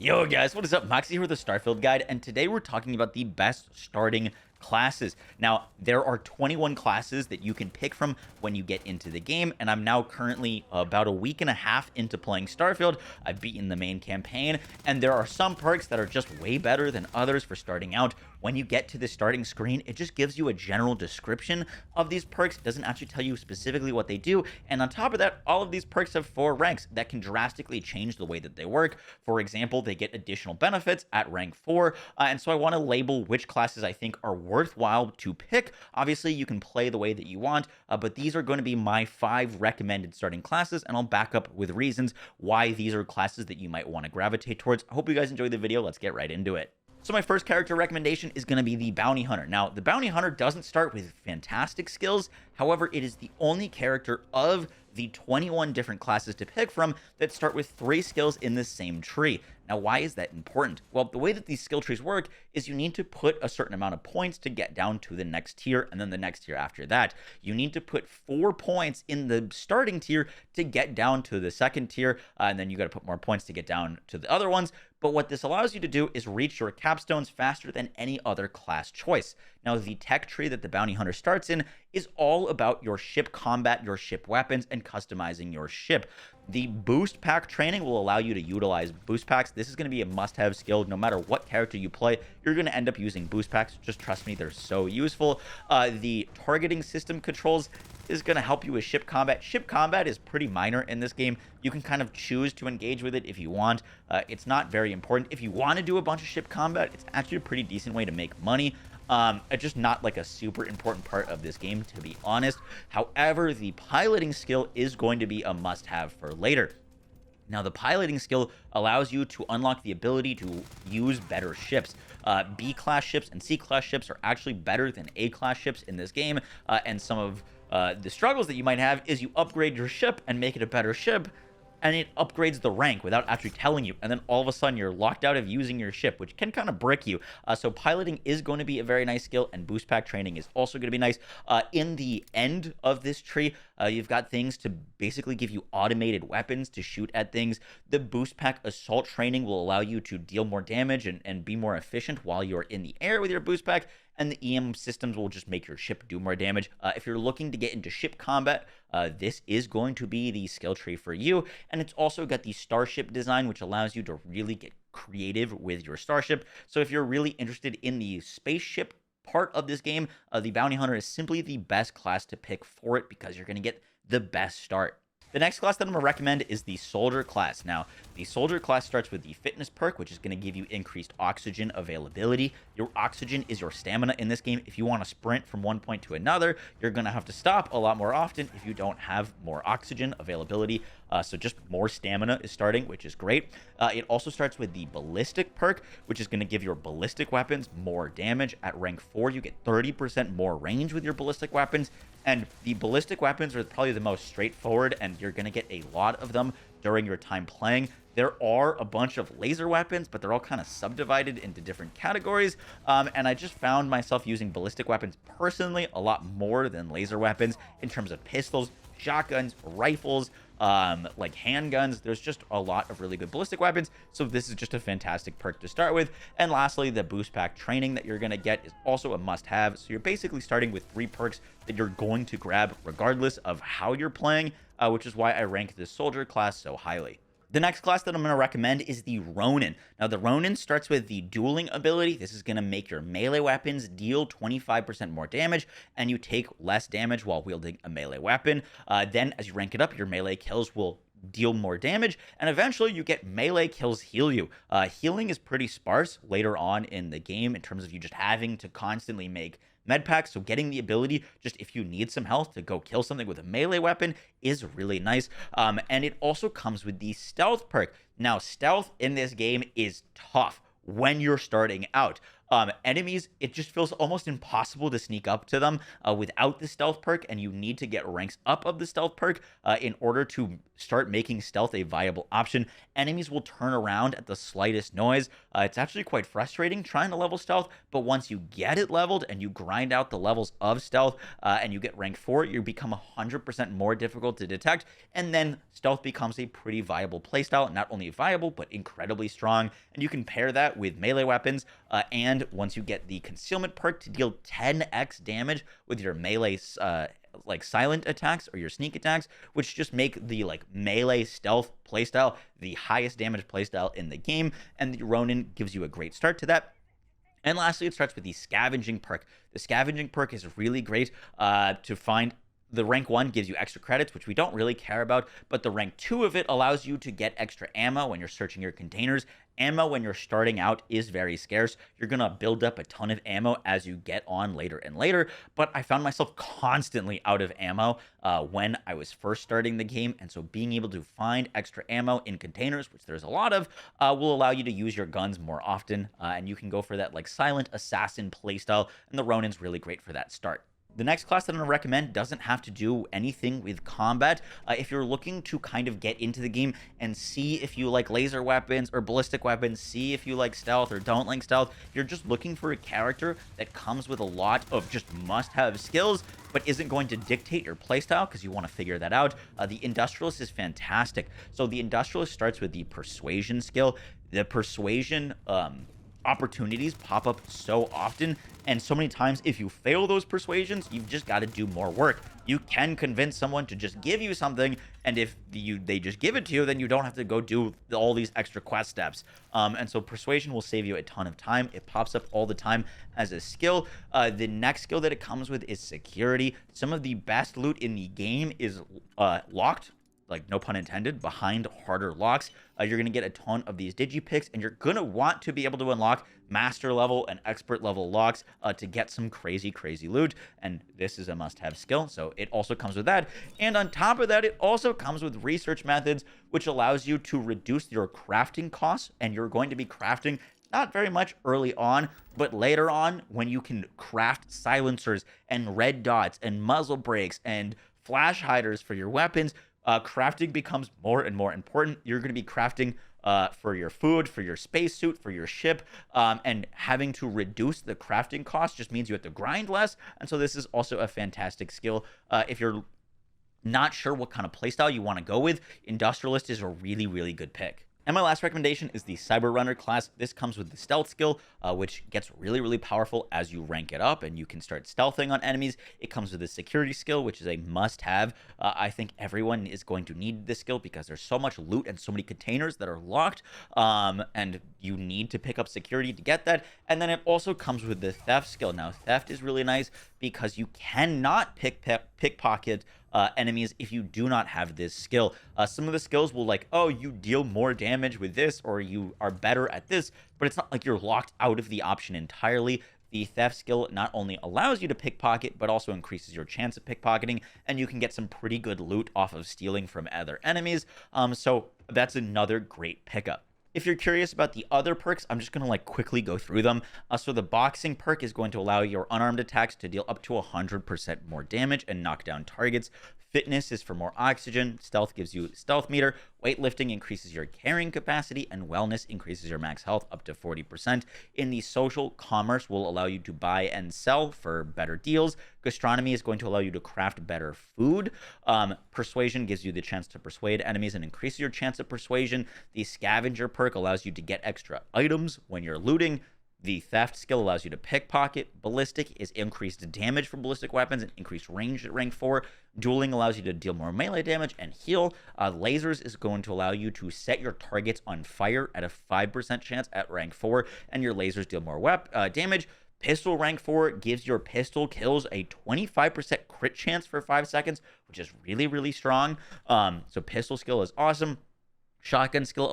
Yo guys, what is up? Maxi here with the Starfield guide, and today we're talking about the best starting classes. Now, there are 21 classes that you can pick from when you get into the game, and I'm now currently about a week and a half into playing Starfield. I've beaten the main campaign, and there are some perks that are just way better than others for starting out. When you get to the starting screen, it just gives you a general description of these perks. It doesn't actually tell you specifically what they do, and on top of that, all of these perks have 4 ranks that can drastically change the way that they work. For example, they get additional benefits at rank 4, and so I want to label which classes I think are worthwhile to pick. Obviously, you can play the way that you want, but these are going to be my 5 recommended starting classes, and I'll back up with reasons why these are classes that you might want to gravitate towards. I hope you guys enjoyed the video. Let's get right into it. So my first character recommendation is going to be the Bounty Hunter. Now, the Bounty Hunter doesn't start with fantastic skills. However, it is the only character of the 21 different classes to pick from that start with 3 skills in the same tree. Now, why is that important? Well, the way that these skill trees work is you need to put a certain amount of points to get down to the next tier, and then the next tier after that. You need to put 4 points in the starting tier to get down to the second tier, and then you got to put more points to get down to the other ones. But what this allows you to do is reach your capstones faster than any other class choice. Now, the tech tree that the Bounty Hunter starts in is all about your ship combat, your ship weapons, and customizing your ship. The boost pack training will allow you to utilize boost packs. This is going to be a must-have skill. No matter what character you play, you're going to end up using boost packs. Just trust me, they're so useful. The targeting system controls is going to help you with ship combat. Ship combat is pretty minor in this game. You can kind of choose to engage with it if you want. It's not very important. If you want to do a bunch of ship combat, it's actually a pretty decent way to make money. It's just not like a super important part of this game, to be honest. However, the piloting skill is going to be a must-have for later. Now, the piloting skill allows you to unlock the ability to use better ships. B-class ships and C-class ships are actually better than A-class ships in this game, and some of the struggles that you might have is you upgrade your ship and make it a better ship, and it upgrades the rank without actually telling you. And then all of a sudden, you're locked out of using your ship, which can kind of brick you. So piloting is going to be a very nice skill, and boost pack training is also going to be nice. In the end of this tree, you've got things to basically give you automated weapons to shoot at things. The boost pack assault training will allow you to deal more damage and be more efficient while you're in the air with your boost pack. And the EM systems will just make your ship do more damage. If you're looking to get into ship combat, this is going to be the skill tree for you. And it's also got the starship design, which allows you to really get creative with your starship. So if you're really interested in the spaceship part of this game, the Bounty Hunter is simply the best class to pick for it because you're going to get the best start. The next class that I'm going to recommend is the Soldier class. Now, the Soldier class starts with the Fitness perk, which is going to give you increased oxygen availability. Your oxygen is your stamina in this game. If you want to sprint from one point to another, you're going to have to stop a lot more often if you don't have more oxygen availability. So just more stamina is starting, which is great. It also starts with the Ballistic perk, which is going to give your ballistic weapons more damage. At rank 4, you get 30% more range with your ballistic weapons. And the ballistic weapons are probably the most straightforward, and you're going to get a lot of them during your time playing. There are a bunch of laser weapons, but they're all kind of subdivided into different categories. And I just found myself using ballistic weapons personally a lot more than laser weapons in terms of pistols, shotguns, rifles, like handguns. There's just a lot of really good ballistic weapons, so this is just a fantastic perk to start with. And lastly, the boost pack training that you're going to get is also a must-have. So you're basically starting with 3 perks that you're going to grab regardless of how you're playing, which is why I rank this Soldier class so highly. The next class that I'm going to recommend is the Ronin. Now, the Ronin starts with the dueling ability. This is going to make your melee weapons deal 25% more damage, and you take less damage while wielding a melee weapon. Then, as you rank it up, your melee kills will deal more damage, and eventually you get melee kills heal you. Healing is pretty sparse later on in the game in terms of you just having to constantly make med packs, so getting the ability just if you need some health to go kill something with a melee weapon is really nice. And it also comes with the stealth perk. Now, stealth in this game is tough when you're starting out. Enemies, it just feels almost impossible to sneak up to them without the stealth perk, and you need to get ranks up of the stealth perk in order to start making stealth a viable option. Enemies will turn around at the slightest noise. It's actually quite frustrating trying to level stealth, but once you get it leveled and you grind out the levels of stealth and you get rank 4, you become 100% more difficult to detect, and then stealth becomes a pretty viable playstyle. Not only viable, but incredibly strong, and you can pair that with melee weapons, and once you get the concealment perk to deal 10x damage with your melee like silent attacks or your sneak attacks, which just make the like melee stealth playstyle the highest damage playstyle in the game, and the Ronin gives you a great start to that. And lastly, it starts with the scavenging perk. The scavenging perk is really great to find. The rank 1 gives you extra credits, which we don't really care about, but the rank 2 of it allows you to get extra ammo when you're searching your containers. Ammo when you're starting out is very scarce. You're going to build up a ton of ammo as you get on later and later, but I found myself constantly out of ammo when I was first starting the game, and so being able to find extra ammo in containers, which there's a lot of, will allow you to use your guns more often, and you can go for that like silent assassin playstyle, and the Ronin's really great for that start. The next class that I'm going to recommend doesn't have to do anything with combat. If you're looking to kind of get into the game and see if you like laser weapons or ballistic weapons, see if you like stealth or don't like stealth, if you're just looking for a character that comes with a lot of just must-have skills, but isn't going to dictate your playstyle because you want to figure that out, the industrialist is fantastic. So the industrialist starts with the persuasion skill. The persuasion opportunities pop up so often, and so many times if you fail those persuasions, you've just got to do more work. You can convince someone to just give you something, and if they just give it to you, then you don't have to go do all these extra quest steps. And so persuasion will save you a ton of time. It pops up all the time as a skill. The next skill that it comes with is security. Some of the best loot in the game is locked, like no pun intended, behind harder locks. You're going to get a ton of these digipicks, and you're going to want to be able to unlock master level and expert level locks to get some crazy loot, and this is a must-have skill, so it also comes with that. And on top of that, it also comes with research methods, which allows you to reduce your crafting costs, and you're going to be crafting not very much early on, but later on when you can craft silencers and red dots and muzzle brakes and flash hiders for your weapons, crafting becomes more and more important. You're going to be crafting for your food, for your spacesuit, for your ship, and having to reduce the crafting cost just means you have to grind less. And so this is also a fantastic skill. If you're not sure what kind of playstyle you want to go with, industrialist is a really good pick. And my last recommendation is the Cyberrunner class. This comes with the stealth skill, which gets really powerful as you rank it up and you can start stealthing on enemies. It comes with the security skill, which is a must-have. I think everyone is going to need this skill because there's so much loot and so many containers that are locked, and you need to pick up security to get that. And then it also comes with the theft skill. Now, theft is really nice because you cannot pickpocket enemies if you do not have this skill. Some of the skills will like, oh, you deal more damage with this, or you are better at this, but it's not like you're locked out of the option entirely. The theft skill not only allows you to pickpocket, but also increases your chance of pickpocketing, and you can get some pretty good loot off of stealing from other enemies. So that's another great pickup. If you're curious about the other perks, I'm just going to like quickly go through them. So the boxing perk is going to allow your unarmed attacks to deal up to 100% more damage and knock down targets. Fitness is for more oxygen. Stealth gives you stealth meter. Weightlifting increases your carrying capacity, and wellness increases your max health up to 40%. In the social, commerce will allow you to buy and sell for better deals. Gastronomy is going to allow you to craft better food. Persuasion gives you the chance to persuade enemies and increase your chance of persuasion. The scavenger perk allows you to get extra items when you're looting. The theft skill allows you to pickpocket. Ballistic is increased damage from ballistic weapons and increased range at rank 4. Dueling allows you to deal more melee damage and heal. Lasers is going to allow you to set your targets on fire at a 5% chance at rank 4, and your lasers deal more damage. Pistol rank 4 gives your pistol kills a 25% crit chance for 5 seconds, which is really strong. So pistol skill is awesome. Shotgun skill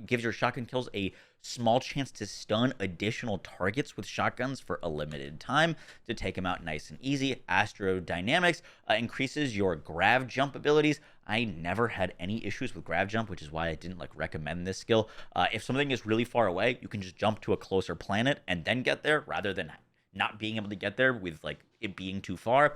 gives your shotgun kills a small chance to stun additional targets with shotguns for a limited time to take them out nice and easy. Astrodynamics increases your grav jump abilities. I never had any issues with grav jump, which is why I didn't like recommend this skill. If something is really far away, you can just jump to a closer planet and then get there rather than not being able to get there with like it being too far.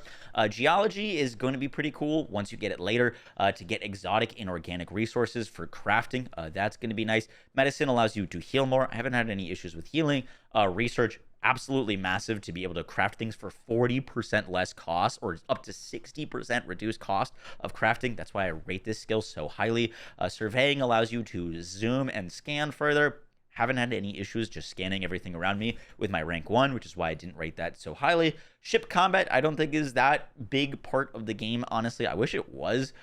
Geology is going to be pretty cool once you get it later to get exotic inorganic resources for crafting. That's going to be nice. Medicine allows you to heal more. I haven't had any issues with healing. Research, absolutely massive to be able to craft things for 40% less cost or up to 60% reduced cost of crafting. That's why I rate this skill so highly. Surveying allows you to zoom and scan further. Haven't had any issues just scanning everything around me with my rank 1, which is why I didn't rate that so highly. Ship combat, I don't think is that big part of the game, honestly. I wish it was.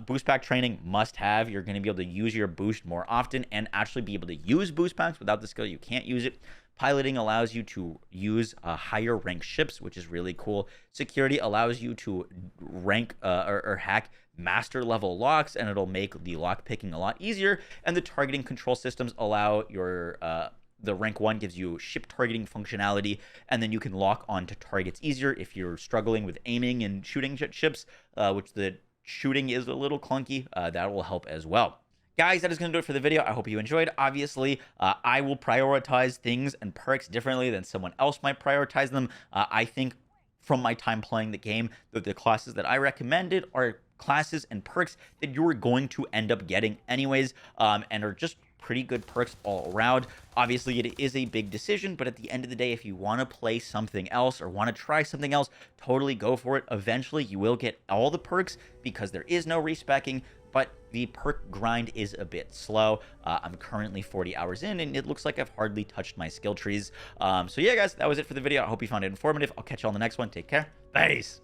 Boost pack training must have. You're going to be able to use your boost more often and actually be able to use boost packs. Without the skill, you can't use it. Piloting allows you to use higher rank ships, which is really cool. Security allows you to rank or hack master level locks, and it'll make the lock picking a lot easier. And the targeting control systems allow your the rank 1 gives you ship targeting functionality, and then you can lock onto targets easier if you're struggling with aiming and shooting ships, which the shooting is a little clunky. That will help as well. Guys, that is going to do it for the video. I hope you enjoyed. Obviously, I will prioritize things and perks differently than someone else might prioritize them. I think from my time playing the game that the classes that I recommended are classes and perks that you're going to end up getting anyways, and are just pretty good perks all around. Obviously, it is a big decision, but at the end of the day, if you want to play something else or want to try something else, totally go for it. Eventually, you will get all the perks because there is no respecking, but the perk grind is a bit slow. I'm currently 40 hours in, and it looks like I've hardly touched my skill trees. So yeah, guys, that was it for the video. I hope you found it informative. I'll catch you on the next one. Take care. Peace.